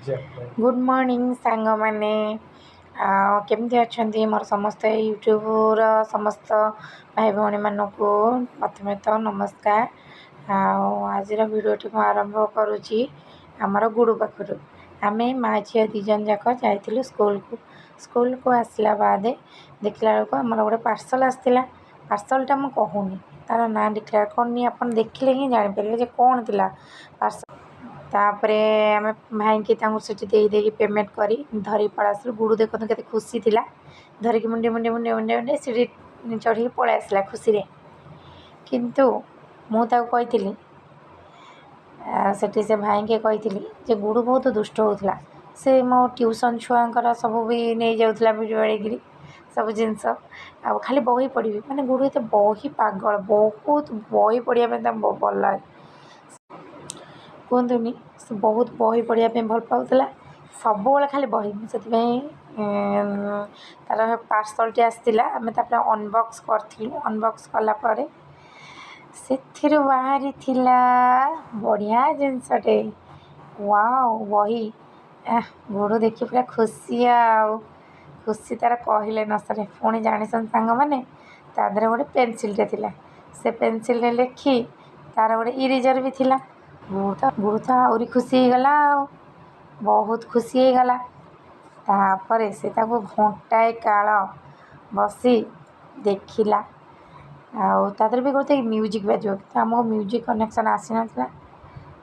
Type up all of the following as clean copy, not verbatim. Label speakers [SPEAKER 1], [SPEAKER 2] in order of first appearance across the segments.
[SPEAKER 1] Good morning सांग मैंने केमती अच्छा मोर समस्त यूट्यूबर समस्त भाई भौणी मानक प्रथम तो नमस्कार। आज भिडियोटी मुझे आरंभ करुच्ची आमर गुड़ू पाखर आम माँ झी दीजन जाक जाइलु स्कूल को आसला बाद देखला बेलू आमर गोटे पार्सल आसाला। पार्सलटा मुझे कहूनी तार ना डिक्लेयर करनी आप देखिले ही जापर कौन थी पार्सल। तापर आम भाई की से पेमेंट कर धरी पलैस गुड़ू देखो के खुशी थी धरिकी मुंडे मुंडे मुंडे मुंडे मुंडे सीढ़ी चढ़ी पलि आसला खुशी किंतु मुझे कही से भाई के कही गुड़ू बहुत दुष्ट होता से मो ट्यूशन छुआर सब भी नहीं जाऊला बिड़ाड़ी सब जिनस आ खाली बही पढ़ी माने गुड़ू ये बही पागल बहुत बही पढ़िया भल लगे कहतुनि से बहुत बही पढ़ाई भल पाला सब खाली बही से तार पार्सल टी आसाला आम अनबॉक्स करूँ अनबॉक्स कलापर से बाहरी थिला बढ़िया जिनसटे वाओ बही गुड़ू देखी पूरा खुशी खुशी तार कहले न सरे पुणी जानीसन सांग मैंने तादे गोटे पेनसिलटे थिला से पेनसिल लिखी तार गोटे इरेजर भी थिला। गुड़ू तो आहरी खुशी गला बहुत खुशी गला तापर से घंटाए काल बसी देखला आदर भी गोटे म्यूजिक बाज आमको म्यूजिक कनेक्शन आसी ना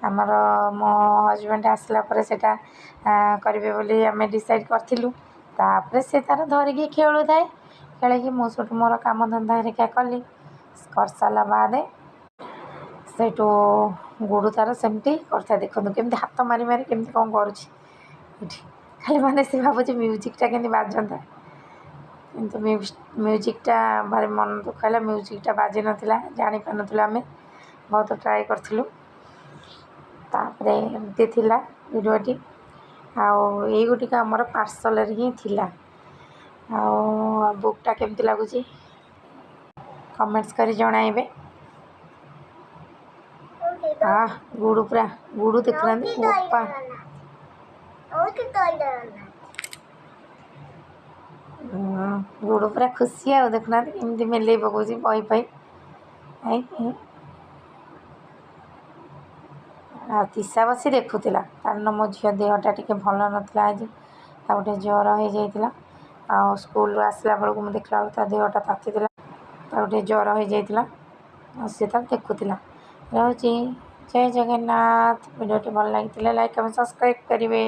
[SPEAKER 1] आमर मो हजबैंड आसला करेंगे बोली आम डिसाइड करूँ तापर से तार धरिकी खेलु थाए खेल मो सब मोर कम धंदा हरिका कली कर सारा बाद से गुड़ू तार सेमती करता देखो केमती हाथ मारी मारी केमती कौन करुँच खाली मैंने से भावुँ म्यूजिकटा के बाजता किंतु म्यूजिकटा भारी मन दुख है म्यूजिकटा बाजी नाला जापार ना आम बहुत ट्राए करूँ तापर एमती थिला भिडियोटी आईगुटिक आमर पार्सल ही थिला बुकटा केमती लगुच कमेंट्स कर जणाइबे। गुड़ू पूरा गुड़ू देखना ओपा गुड़ू पूरा खुशी आ देखना एमती मेले पकाउी बही पाई तीसा बसी देखुला कारण मो झील देहटा टी भल नाला आज गोटे ज्वर हो जाता स्कूल आसला बेलू मुझे देखला बेलू देहटा ताती गोटे ज्वर हो जाता सी देखुला रोचे जय जगन्नाथ। वीडियो भल लगी लाइक और सब्सक्राइब करेंगे।